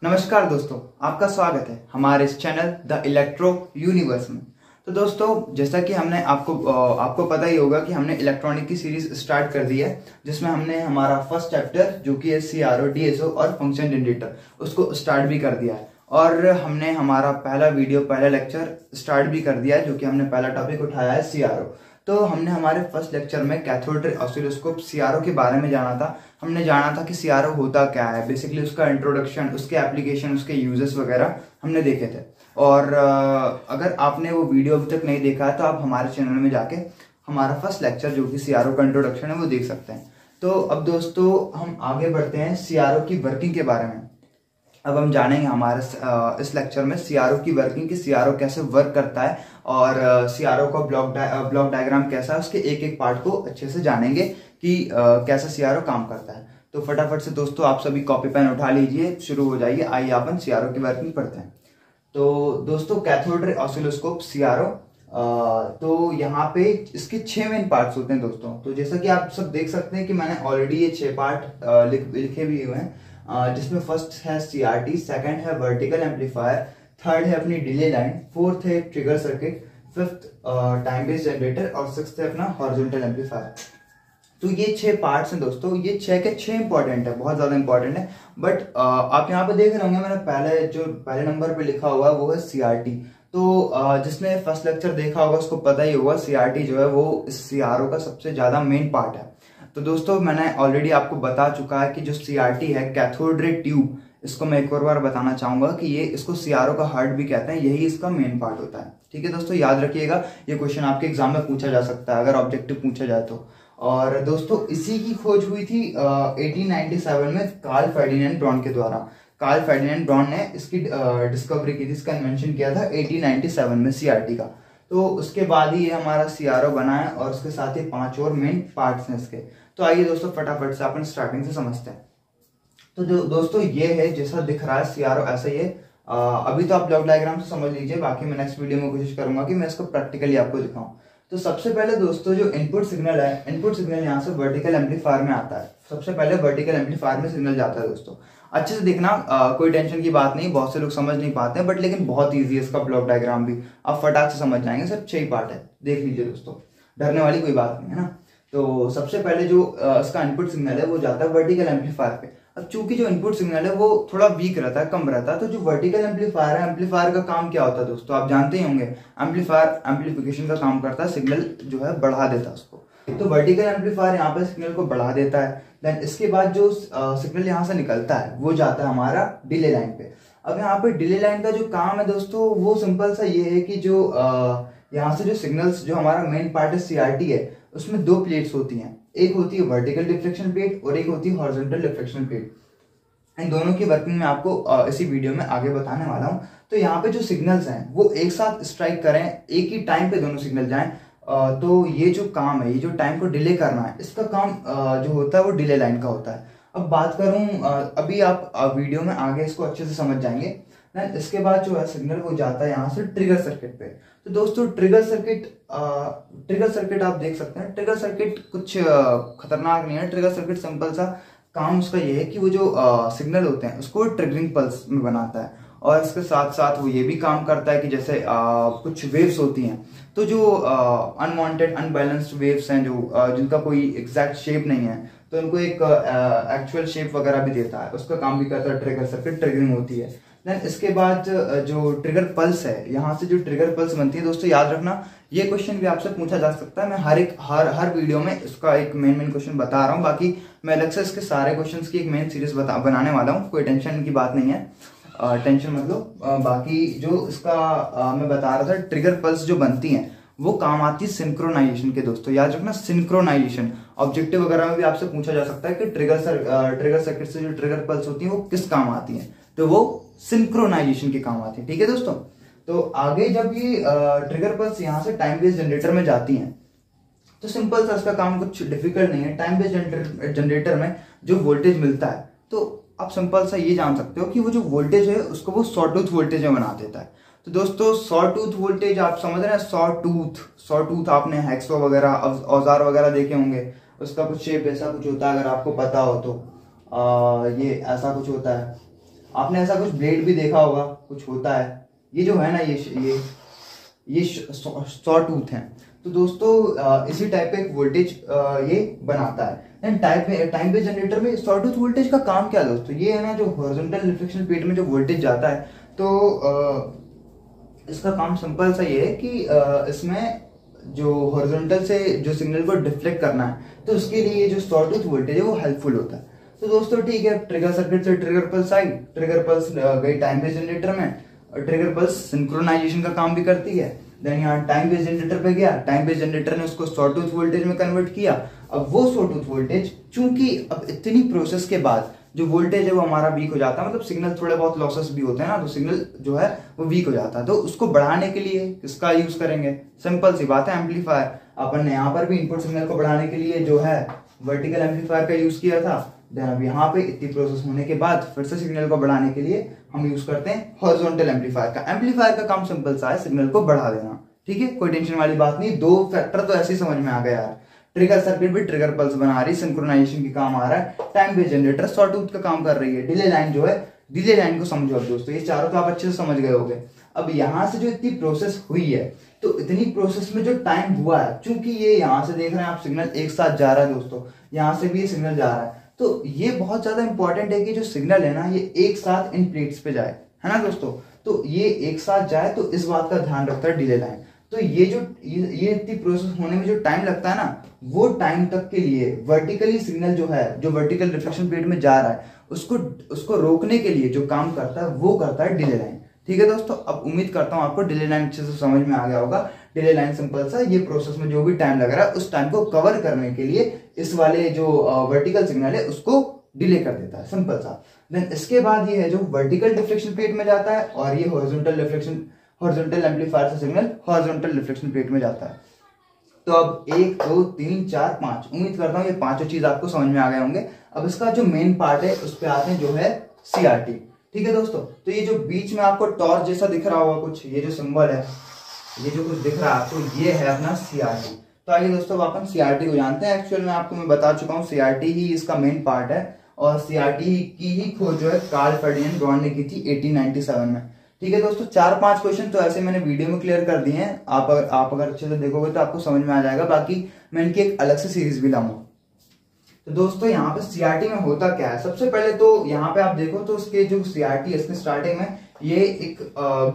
नमस्कार दोस्तों, आपका स्वागत है हमारे इस चैनल द इलेक्ट्रो यूनिवर्स में। तो दोस्तों, जैसा कि हमने आपको पता ही होगा कि हमने इलेक्ट्रॉनिक की सीरीज स्टार्ट कर दी है, जिसमें हमने हमारा फर्स्ट चैप्टर जो कि है सीआरओ, डीएसओ और फंक्शन जनरेटर, उसको स्टार्ट भी कर दिया है। और हमने हमारा पहला लेक्चर स्टार्ट भी कर दिया है, जो कि हमने पहला टॉपिक उठाया है सीआरओ। तो हमने हमारे फर्स्ट लेक्चर में कैथोड रे ऑसिलोस्कोप सीआरओ के बारे में जाना था। हमने जाना था कि सीआरओ होता क्या है, बेसिकली उसका इंट्रोडक्शन, उसके एप्लीकेशन, उसके यूजेस वगैरह हमने देखे थे। और अगर आपने वो वीडियो अभी तक नहीं देखा है तो आप हमारे चैनल में जाके हमारा फर्स्ट लेक्चर जो कि सीआरओ का इंट्रोडक्शन है वो देख सकते हैं। तो अब दोस्तों हम आगे बढ़ते हैं सीआरओ की वर्किंग के बारे में। अब हम जानेंगे हमारे इस लेक्चर में सीआरओ की वर्किंग, कि सीआरओ कैसे वर्क करता है और सीआरओ का ब्लॉक डायग्राम कैसा है, उसके एक एक पार्ट को अच्छे से जानेंगे कि कैसे सीआरओ काम करता है। तो फटाफट से दोस्तों आप सभी कॉपी पेन उठा लीजिए, शुरू हो जाइए। आइए अपन सीआरओ की वर्किंग पढ़ते हैं। तो दोस्तों, कैथोड रे ऑसिलोस्कोप सीआरओ, तो यहाँ पे इसके 6 मेन पार्ट्स होते हैं दोस्तों। तो जैसा कि आप सब देख सकते हैं कि मैंने ऑलरेडी ये 6 पार्ट लिखे भी हुए हैं, जिसमें फर्स्ट है सीआरटी, सेकंड है वर्टिकल एम्पलीफायर, थर्ड है अपनी डिले लाइन, फोर्थ है trigger circuit, fifth time based generator और सिक्स्थ है अपना हॉरिजॉन्टल एम्पलीफायर। तो ये 6 पार्ट्स हैं दोस्तों। ये 6 के 6 इंपॉर्टेंट है, बहुत ज्यादा इंपॉर्टेंट है। बट आप यहाँ पे देख रहे होंगे मैंने पहले नंबर पे लिखा हुआ है वो है सीआरटी। तो जिसने फर्स्ट लेक्चर देखा होगा उसको पता ही होगा सीआरटी जो है वो इस सीआरओ का सबसे ज्यादा मेन पार्ट है। तो दोस्तों, मैंने ऑलरेडी आपको बता चुका है कि जो सीआरटी है, कैथोड रे ट्यूब, इसको मैं एक और बार बताना चाहूंगा कि ये इसको सीआरओ का हार्ट भी कहते हैं, यही इसका मेन पार्ट होता है। ठीक है दोस्तों, याद रखिएगा, ये क्वेश्चन आपके एग्जाम में पूछा जा सकता है अगर ऑब्जेक्टिव पूछा जाए तो। और दोस्तों, इसी की खोज हुई थी 1897 में कार्ल फर्डिनेंड ब्रॉन के द्वारा। कार्ल फर्डिनेंड ब्रॉन ने इसकी डिस्कवरी की थी, इसका इन्वेंशन किया था 1897 में सीआरटी का। तो उसके बाद ही ये हमारा सीआरओ बना है और उसके साथ ही 5 और मेन पार्ट्स हैं इसके। तो आइए दोस्तों फटाफट से अपन स्टार्टिंग से समझते हैं। तो जो दोस्तों ये है, जैसा दिख रहा है सीआरओ ऐसा ही है। अभी तो आप ब्लॉक डायग्राम से समझ लीजिए, बाकी मैं नेक्स्ट वीडियो में कोशिश करूंगा कि मैं इसको प्रैक्टिकली आपको दिखाऊं। तो सबसे पहले दोस्तों जो इनपुट सिग्नल है, इनपुट सिग्नल यहाँ से वर्टिकल एम्पलीफायर में आता है। सबसे पहले वर्टिकल एम्पलीफायर में सिग्नल जाता है दोस्तों। अच्छे से देखना, कोई टेंशन की बात नहीं, बहुत से लोग समझ नहीं पाते हैं, बट लेकिन बहुत ईजी है इसका ब्लॉक डायग्राम भी, आप फटाक से समझ जाएंगे। सिर्फ 6 पार्ट है, देख लीजिए दोस्तों, डरने वाली कोई बात नहीं है ना। तो सबसे पहले जो इसका इनपुट सिग्नल है वो जाता है वर्टिकल एम्पलीफायर पे। अब चूंकि जो इनपुट सिग्नल है वो थोड़ा वीक रहता है, कम रहता है, तो जो वर्टिकल एम्पलीफायर है, एम्पलीफायर का काम क्या होता है दोस्तों, आप जानते ही होंगे। एम्पलीफायर एम्पलीफिकेशन का काम करता है, सिग्नल जो है बढ़ा देता है उसको। तो वर्टिकल एम्पलीफायर यहाँ पे सिग्नल को बढ़ा देता है। देन इसके बाद जो सिग्नल यहाँ से निकलता है वो जाता है हमारा डिले लाइन पे। अब यहाँ पे डिले लाइन का जो काम है दोस्तों वो सिंपल सा ये है कि जो यहाँ से जो सिग्नल्स, जो हमारा मेन पार्ट है सीआरटी है, उसमें 2 प्लेट्स होती हैं। एक होती है वर्टिकल डिफ्लेक्शन प्लेट और एक होती है हॉरिजॉन्टल डिफ्लेक्शन प्लेट। इन दोनों की वर्किंग में आपको इसी वीडियो में आगे बताने वाला हूं। तो यहाँ पे जो सिग्नल्स हैं वो एक साथ स्ट्राइक करें, एक ही टाइम पे दोनों सिग्नल जाएं, तो ये जो काम है, ये जो टाइम को डिले करना है, इसका काम जो होता है वो डिले लाइन का होता है। अब बात करूं, अभी आप वीडियो में आगे इसको अच्छे से समझ जाएंगे। इसके बाद जो है सिग्नल वो जाता है यहाँ से ट्रिगर सर्किट पे। तो दोस्तों ट्रिगर सर्किट आप देख सकते हैं। ट्रिगर सर्किट कुछ खतरनाक नहीं है। ट्रिगर सर्किट सिंपल सा काम उसका ये है कि वो जो सिग्नल होते हैं उसको ट्रिगरिंग पल्स में बनाता है, और इसके साथ साथ वो ये भी काम करता है कि जैसे कुछ वेव्स होती हैं, तो जो अनवांटेड अनबैलेंस्ड वेव्स हैं, जो जिनका कोई एग्जैक्ट शेप नहीं है, तो उनको एक एक्चुअल शेप वगैरह भी देता है, उसका काम भी करता है ट्रिगर सर्किट, ट्रिगरिंग होती है। देन इसके बाद जो ट्रिगर पल्स है, यहाँ से जो ट्रिगर पल्स बनती है दोस्तों, याद रखना ये क्वेश्चन भी आपसे पूछा जा सकता है। मैं हर वीडियो में इसका एक मेन क्वेश्चन बता रहा हूँ, बाकी मैं अलग से इसके सारे क्वेश्चंस की एक मेन सीरीज बनाने वाला हूँ, कोई टेंशन की बात नहीं है, टेंशन मत लो। बाकी जो इसका मैं बता रहा था, ट्रिगर पल्स जो बनती हैं वो काम आती है सिंक्रोनाइजेशन के दोस्तों, याद रखना सिंक्रोनाइजेशन। ऑब्जेक्टिव वगैरह में भी आपसे पूछा जा सकता है कि ट्रिगर सर्किट से जो ट्रिगर पल्स होती है वो किस काम आती है, तो वो सिंक्रोनाइजेशन के काम आती है। ठीक है दोस्तों, तो आगे जब ये ट्रिगर पल्स यहाँ से टाइम बेस्ड जनरेटर में जाती हैं, तो सिंपल सा इसका काम कुछ डिफिकल्ट नहीं है। टाइम बेस्ड जनरेटर में जो वोल्टेज मिलता है, तो आप सिंपल सा ये जान सकते हो कि वो जो वोल्टेज है उसको वो सॉ टूथ वोल्टेज में बना देता है। तो दोस्तों सॉ टूथ वोल्टेज आप समझ रहे हैं, सॉ टूथ आपने हैक्सो वगैरह औजार वगैरह देखे होंगे, उसका कुछ शेप ऐसा कुछ होता है, अगर आपको पता हो तो ये ऐसा कुछ होता है। आपने ऐसा कुछ ब्लेड भी देखा होगा, कुछ होता है, ये जो है ना ये सॉ टूथ है। तो दोस्तों इसी टाइप का एक वोल्टेज ये बनाता है। एंड टाइम बेस्ड जनरेटर में सॉ टूथ वोल्टेज का काम क्या है दोस्तों, ये है ना जो हॉरिजॉन्टल रिफ्लेक्शन प्लेट में जो वोल्टेज जाता है, तो इसका काम सिंपल सा ये है कि इसमें जो हॉरिजॉन्टल से जो सिग्नल को डिफ्लेक्ट करना है, तो उसके लिए जो सॉ टूथ वोल्टेज है वो हेल्पफुल होता है। तो दोस्तों ठीक है, ट्रिगर सर्किट से ट्रिगर पल्स आई, ट्रिगर पल्स गई टाइम बेस्ड जनरेटर में, ट्रिगर पल्स सिंक्रोनाइजेशन का काम भी करती है। देन यहाँ टाइम बेस्ड जनरेटर पे गया, टाइम बेस्ड जनरेटर ने उसको सॉ टूथ वोल्टेज में कन्वर्ट किया। अब वो सॉ टूथ वोल्टेज, चूंकि अब इतनी प्रोसेस के बाद जो वोल्टेज है वो हमारा वीक हो जाता है, मतलब सिग्नल थोड़े बहुत लॉसेस भी होते हैं ना, तो सिग्नल जो है वो वीक हो जाता है। तो उसको बढ़ाने के लिए किसका यूज करेंगे, सिंपल सी बात है, एम्पलीफायर। अपन ने यहाँ पर भी इनपुट सिग्नल को बढ़ाने के लिए जो है वर्टिकल एम्पलीफायर का यूज किया था। देन अब यहाँ पे इतनी प्रोसेस होने के बाद फिर से सिग्नल को बढ़ाने के लिए हम यूज करते हैं हॉरिजॉन्टल एम्पलीफायर का। एम्पलीफायर का काम सिंपल सा है, सिग्नल को बढ़ा देना, ठीक है, कोई टेंशन वाली बात नहीं। दो फैक्टर तो ऐसे ही समझ में आ गया यार, ट्रिगर सर्किट भी ट्रिगर पल्स बना रही, सिंक्रोनाइजेशन की काम आ रहा है, time based generator saw tooth का काम कर रही है, डिले लाइन जो है, डिले लाइन को समझो अब दोस्तों, ये चारों तो आप अच्छे से समझ गए होंगे। अब यहाँ से जो इतनी प्रोसेस हुई है, तो इतनी प्रोसेस में जो टाइम हुआ है, चूंकि ये यहाँ से देख रहे हैं आप सिग्नल एक साथ जा रहा है दोस्तों, यहाँ से भी ये सिग्नल जा रहा है, तो ये बहुत ज्यादा इंपॉर्टेंट है कि जो सिग्नल है ना ये एक साथ इन प्लेट्स पे जाए, है ना दोस्तों। तो ये एक साथ जाए, तो इस बात का ध्यान रखता है डिले लाइन। तो ये जो ये इतनी प्रोसेस होने में जो टाइम लगता है ना, वो टाइम तक के लिए वर्टिकली सिग्नल जो है, जो वर्टिकल रिफ्लेक्शन प्लेट में जा रहा है, उसको रोकने के लिए जो काम करता है वो करता है डिले लाइन। ठीक है दोस्तों, अब उम्मीद करता हूं आपको डिले लाइन अच्छे से समझ में आ गया होगा। डिले लाइन सिंपल सा, ये प्रोसेस में जो भी टाइम लग रहा है उस टाइम को कवर करने के लिए इस वाले जो वर्टिकल सिग्नल है उसको डिले कर देता है, सिंपल सा। देन इसके बाद ये है जो वर्टिकल डिफ्लेक्शन प्लेट में जाता है, और ये हॉरिजॉन्टल एम्पलीफायर से सिग्नल हॉरिजॉन्टल रिफ्लेक्शन प्लेट में जाता है। तो अब 1 2 3 4 5, उम्मीद करता हूँ ये पांचों चीज आपको समझ में आ गए होंगे। अब इसका जो मेन पार्ट है उस पे आते हैं, जो है सीआरटी। ठीक है दोस्तों, तो ये जो बीच में आपको टॉर्च जैसा दिख रहा होगा कुछ, ये जो सिंबल है, ये जो कुछ दिख रहा है आपको, ये है अपना सीआरटी। तो आइए दोस्तों अब अपन सीआरटी को जानते हैं। एक्चुअल में आपको मैं बता चुका हूँ सीआरटी ही इसका मेन पार्ट है, और सीआरटी की ही खोज जो है कार्ल फर्डिनैंड ब्रॉन ने की थी 1897 में। ठीक है दोस्तों, 4-5 क्वेश्चन तो ऐसे मैंने वीडियो में क्लियर कर दिए हैं, आप अगर अच्छे से देखोगे तो आपको समझ में आ जाएगा, बाकी मैं इनकी एक अलग से सीरीज भी लाऊंगा। तो दोस्तों यहाँ पे सीआरटी में होता क्या है, सबसे पहले तो यहाँ पे आप देखो तो इसके जो सीआरटी है, इसके स्टार्टिंग में ये एक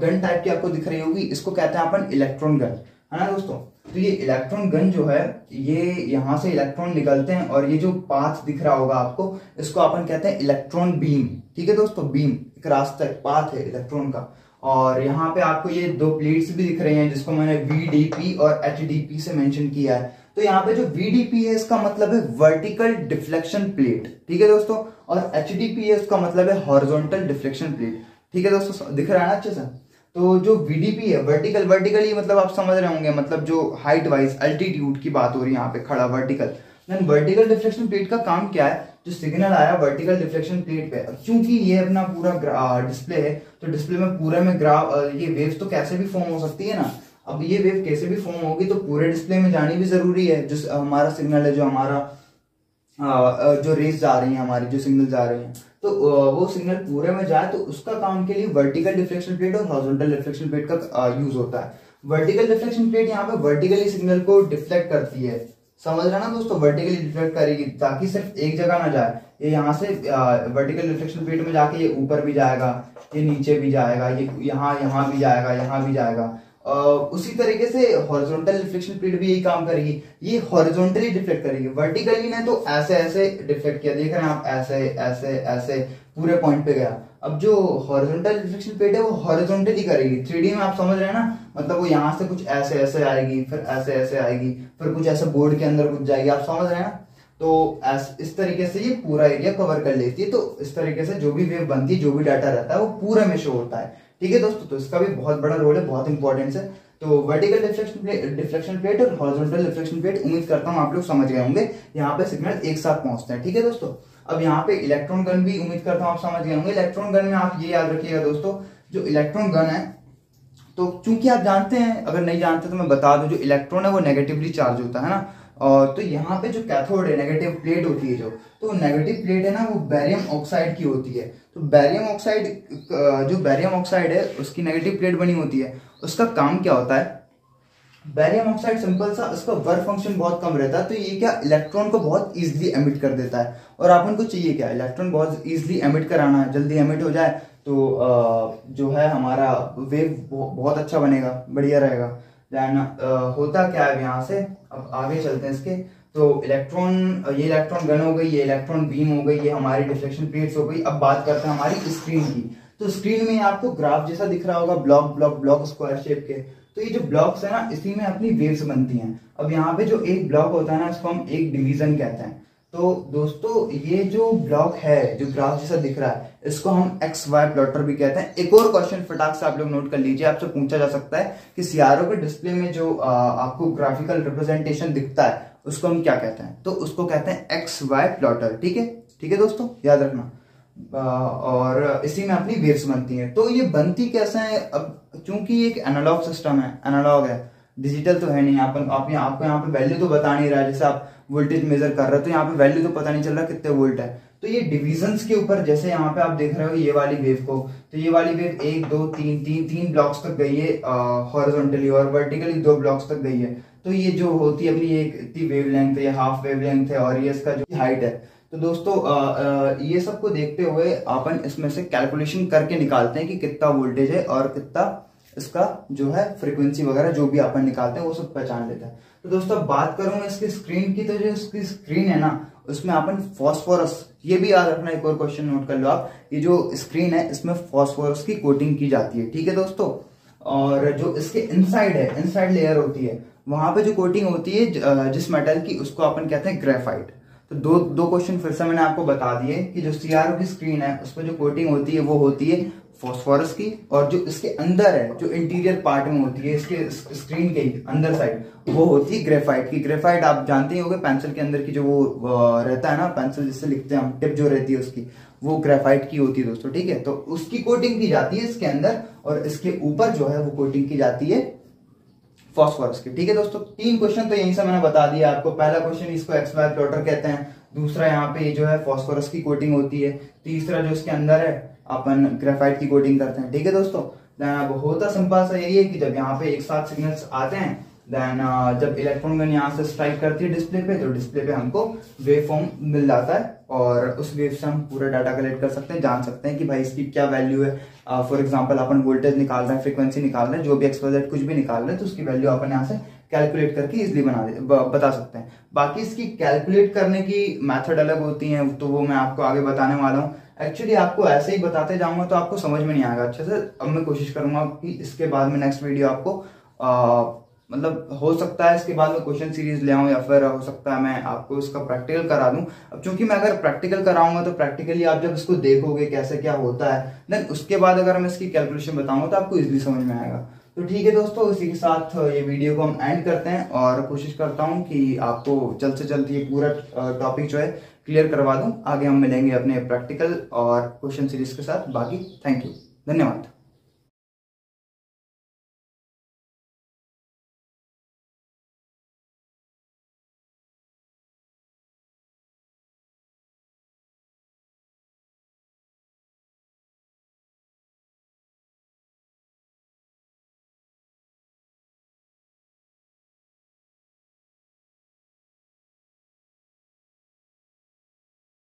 गन टाइप की आपको दिख रही होगी, इसको कहते हैं अपन इलेक्ट्रॉन गन, है ना दोस्तों। तो ये इलेक्ट्रॉन गन जो है, ये यहाँ से इलेक्ट्रॉन निकलते हैं, और ये जो पाथ दिख रहा होगा आपको, इसको अपन कहते हैं इलेक्ट्रॉन बीम। ठीक है दोस्तों, बीम एक रास्ता, एक पाथ है इलेक्ट्रॉन का। और यहाँ पे आपको ये दो प्लेट्स भी दिख रही हैं, जिसको मैंने VDP और HDP से मेंशन किया है। तो यहाँ पे जो VDP है इसका मतलब है वर्टिकल डिफ्लेक्शन प्लेट, ठीक है दोस्तों, और HDP है इसका मतलब है हॉरिजॉन्टल डिफ्लेक्शन प्लेट। ठीक है दोस्तों, दिख रहा है ना अच्छे से। तो जो VDP है वर्टिकली मतलब आप समझ रहे होंगे, मतलब जो हाइट वाइज अल्टीट्यूड की बात हो रही है यहाँ पे खड़ा vertical. Then vertical deflection plate का काम क्या है, जो सिग्नल आया वर्टिकल डिफ्लेक्शन प्लेट पे, क्योंकि ये अपना पूरा डिस्प्ले है, तो डिस्प्ले में पूरे में ये वेव्स तो कैसे भी फॉर्म हो सकती है ना। अब ये वेव कैसे भी फॉर्म होगी तो पूरे डिस्प्ले में जानी भी जरूरी है। जो हमारा सिग्नल है, जो हमारा जो रेस जा रही है, हमारी जो सिग्नल जा रही है, तो वो सिग्नल पूरे में जाए, तो उसका काम के लिए वर्टिकल डिफ्लेक्शन प्लेट और हॉरिजॉन्टल डिफ्लेक्शन प्लेट का यूज होता है। वर्टिकल डिफ्लेक्शन प्लेट यहाँ पे वर्टिकली सिग्नल को डिफ्लेक्ट करती है, समझ रहे ना दोस्तों, वर्टिकली डिफ्लेक्ट करेगी ताकि सिर्फ एक जगह ना जाए। ये यहाँ से वर्टिकल डिफ्लेक्शन प्लेट में जाके ये ऊपर भी जाएगा, ये नीचे भी जाएगा, ये यहाँ भी जाएगा, यहाँ भी जाएगा। उसी तरीके से हॉरिजॉन्टल डिफ्लेक्शन प्लेट भी यही काम करेगी, ये हॉरिजॉन्टली डिफ्लेक्ट करेगी। वर्टिकली ने तो ऐसे ऐसे डिफ्लेक्ट किया, देख रहे हैं आप, ऐसे ऐसे ऐसे पूरे पॉइंट पे गया। अब जो हॉरिजॉन्टल डिफ्लेक्शन प्लेट है वो हॉरिजॉन्टली करेगी, 3D में आप समझ रहे हैं ना, मतलब वो यहाँ से कुछ ऐसे ऐसे आएगी, फिर ऐसे ऐसे आएगी, फिर कुछ ऐसे बोर्ड के अंदर कुछ जाएगी, आप समझ रहे हैं ना। तो इस तरीके से ये पूरा एरिया कवर कर लेती है। तो इस तरीके से जो भी वेव बनती है, जो भी डाटा रहता है, वो पूरे में शो होता है। ठीक है दोस्तों, तो इसका भी बहुत बड़ा रोल है, बहुत इंपॉर्टेंस है। तो वर्टिकल डिफ्लेक्शन प्लेट और हॉरिजॉन्टल डिफ्लेक्शन प्लेट, उम्मीद करता हूँ आप लोग समझ गए होंगे। यहाँ पे सिग्नल एक साथ पहुंचते हैं। ठीक है दोस्तों, अब यहाँ पे इलेक्ट्रॉन गन भी उम्मीद करता हूँ आप समझ गए होंगे। इलेक्ट्रॉन गन में आप ये याद रखिएगा दोस्तों, जो इलेक्ट्रॉन गन है, तो चूंकि आप जानते हैं, अगर नहीं जानते तो मैं बता दूं, जो इलेक्ट्रॉन है वो नेगेटिवली चार्ज होता है ना, और तो यहाँ पे जो कैथोड है, नेगेटिव प्लेट होती है तो नेगेटिव प्लेट है ना, वो बैरियम ऑक्साइड की होती है। तो बैरियम ऑक्साइड, जो बैरियम ऑक्साइड है उसकी नेगेटिव प्लेट बनी होती है, उसका काम क्या होता है, बैरियम ऑक्साइड सिंपल सा, इसका वर्क फंक्शन बहुत कम रहता है। तो ये क्या, इलेक्ट्रॉन को बहुत इजीली एमिट कर देता है। और अपन को चाहिए क्या, इलेक्ट्रॉन बहुत इजीली एमिट कराना है, जल्दी एमिट हो जाए तो जो है हमारा वेव बहुत अच्छा बनेगा, बढ़िया रहेगा। देन होता क्या है यहाँ से, अब आगे चलते हैं इसके। तो इलेक्ट्रॉन, ये इलेक्ट्रॉन गन हो गई, ये इलेक्ट्रॉन बीम हो गई, ये हमारी डिफ्लेक्शन प्लेट्स हो गई। अब बात करते हैं हमारी स्क्रीन की। तो स्क्रीन में आपको ग्राफ जैसा दिख रहा होगा, block block block square shape के। तो ये जो ब्लॉक्स है ना, इसी में अपनी वेव्स बनती हैं। अब यहाँ पे जो एक ब्लॉक होता है ना, इसको हम एक डिवीजन कहते हैं। तो दोस्तों ये जो ब्लॉक है, जो ग्राफ जैसा दिख रहा है, इसको हम एक्स वाई प्लॉटर भी कहते हैं। एक और क्वेश्चन फटाक से आप लोग नोट कर लीजिए, आपसे पूछा जा सकता है कि सीआरओ के डिस्प्ले में जो आपको ग्राफिकल रिप्रेजेंटेशन दिखता है उसको हम क्या कहते हैं, तो उसको कहते हैं एक्स वाई प्लॉटर। ठीक है, ठीक है दोस्तों, याद रखना। और इसी में अपनी वेव्स बनती हैं। तो ये बनती कैसे है, अब चूंकि एक एनालॉग सिस्टम है, एनालॉग है, डिजिटल तो है नहीं। आपको यहाँ पे वैल्यू तो बता नहीं रहा है, जैसे आप वोल्टेज मेजर कर रहे हो तो यहाँ पे वैल्यू तो पता नहीं चल रहा कितने वोल्ट है। तो ये डिविजन्स के ऊपर, जैसे यहाँ पे आप देख रहे हो ये वाली वेव को, तो ये वाली वेव 1 2 3 ब्लॉक्स तक गई है हॉरिजॉन्टली, और वर्टिकली 2 ब्लॉक्स तक गई है। तो ये जो होती है अपनी एक इतनी वेव लेंथ है, ये हाफ वेव लेंथ है, और ये इसका जो हाइट है। तो दोस्तों ये सब को देखते हुए अपन इसमें से कैलकुलेशन करके निकालते हैं कि कितना वोल्टेज है और कितना इसका जो है फ्रीक्वेंसी वगैरह जो भी अपन निकालते हैं वो सब पहचान लेते हैं। तो दोस्तों बात करूं मैं इसकी स्क्रीन की, तो जो इसकी स्क्रीन है ना, उसमें अपन फॉस्फोरस, ये भी याद रखना, एक और क्वेश्चन नोट कर लो आप, ये जो स्क्रीन है इसमें फॉस्फोरस की कोटिंग की जाती है। ठीक है दोस्तों, और जो इसके इनसाइड है, इनसाइड लेयर होती है, वहां पे जो कोटिंग होती है जिस मेटल की, उसको अपन कहते हैं ग्रेफाइट। तो दो क्वेश्चन फिर से मैंने आपको बता दिए कि जो सीआरओ की स्क्रीन है उस पर जो कोटिंग होती है वो होती है फॉस्फोरस की, और जो इसके अंदर है, जो इंटीरियर पार्ट में होती है इसके स्क्रीन के अंदर साइड, वो होती है ग्रेफाइट की। ग्रेफाइट आप जानते ही होंगे, पेंसिल के अंदर की जो वो रहता है ना, पेंसिल जिससे लिखते हैं हम, टिप जो रहती है उसकी, वो ग्रेफाइट की होती है दोस्तों। ठीक है, तो उसकी कोटिंग की जाती है इसके अंदर, और इसके ऊपर जो है वो कोटिंग की जाती है फॉस्फोरस की। ठीक है दोस्तों, 3 क्वेश्चन तो यहीं से मैंने बता दिया आपको। पहला क्वेश्चन, इसको एक्स वाई प्लॉटर कहते हैं। दूसरा, यहाँ पे जो है फॉस्फोरस की कोटिंग होती है। तीसरा, जो इसके अंदर है अपन ग्रेफाइट की कोटिंग करते हैं। ठीक है दोस्तों, अब होता सिंपल सा यही है कि जब यहाँ पे एक साथ सिग्नल्स आते हैं, देन जब इलेक्ट्रॉन गन यहाँ से स्ट्राइक करती है डिस्प्ले पे, तो डिस्प्ले पे हमको वेव फॉर्म मिल जाता है, और उस वेव से हम पूरा डाटा कलेक्ट कर सकते हैं, जान सकते हैं कि भाई इसकी क्या वैल्यू है। फॉर एग्जांपल अपन वोल्टेज निकाल रहे हैं, फ्रीक्वेंसी निकाल रहे हैं, जो भी एक्सपोजेट कुछ भी निकाल रहे हैं, तो उसकी वैल्यू अपन यहाँ से कैलकुलेट करके इजिली बता सकते हैं। बाकी इसकी कैलकुलेट करने की मेथड अलग होती है, तो वो मैं आपको आगे बताने वाला हूँ। एक्चुअली आपको ऐसे ही बताते जाऊंगा तो आपको समझ में नहीं आएगा अच्छे से। अब मैं कोशिश करूंगा कि इसके बाद में नेक्स्ट वीडियो आपको मतलब हो सकता है इसके बाद में क्वेश्चन सीरीज ले आऊं, या फिर हो सकता है मैं आपको इसका प्रैक्टिकल करा दूं। अब चूंकि मैं अगर प्रैक्टिकल कराऊंगा तो प्रैक्टिकली आप जब इसको देखोगे कैसे क्या होता है, देन उसके बाद अगर मैं इसकी कैलकुलेशन बताऊंगा तो आपको इजीली समझ में आएगा। तो ठीक है दोस्तों, इसी के साथ ये वीडियो को हम एंड करते हैं, और कोशिश करता हूँ कि आपको जल्द से जल्द ये पूरा टॉपिक जो है क्लियर करवा दूं। आगे हम मिलेंगे अपने प्रैक्टिकल और क्वेश्चन सीरीज के साथ। बाकी थैंक यू, धन्यवाद।